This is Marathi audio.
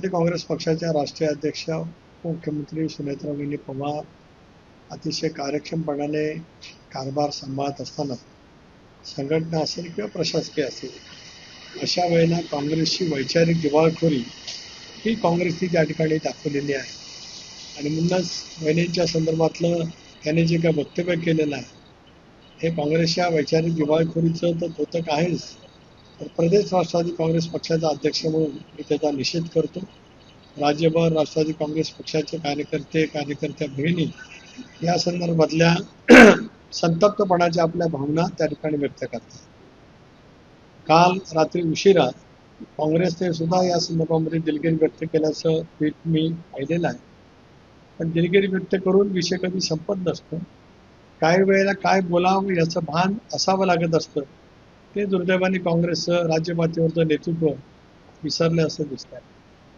काँग्रेस पक्षाच्या राष्ट्रीय अध्यक्ष मुख्यमंत्री सुनेत्राबाई पवार अतिशय कार्यक्षमपणाने कारभार सांभाळत असताना संघटना असेल किंवा प्रशासकीय असेल अशा वेळेला काँग्रेसची वैचारिक दिवाळखोरी ही काँग्रेसची त्या ठिकाणी दाखवलेली आहे आणि म्हणूनच वहिनींच्या संदर्भातलं त्याने जे काय वक्तव्य केलेलं आहे हे काँग्रेसच्या वैचारिक दिवाळखोरीचं तर द्योतक आहेच, तर प्रदेश राष्ट्रवादी काँग्रेस पक्षाचा अध्यक्ष म्हणून मी त्याचा निषेध करतो. राज्यभर राष्ट्रवादी काँग्रेस पक्षाचे कार्यकर्त्या बहिणी या संदर्भातल्या संतप्तपणाच्या आपल्या भावना त्या ठिकाणी व्यक्त करतात. काल रात्री उशिरा काँग्रेसने सुद्धा या संदर्भामध्ये दिलगिरी व्यक्त केल्याचं ट्विट मी पाहिलेलं आहे. पण दिलगिरी व्यक्त करून विषय कधी संपत नसतो. काही वेळेला काय बोलावं याचं भान असावं लागत असतं. ते दुर्दैवाने काँग्रेसचं राज्य पातळीवरचं नेतृत्व विसरलं असं दिसतंय.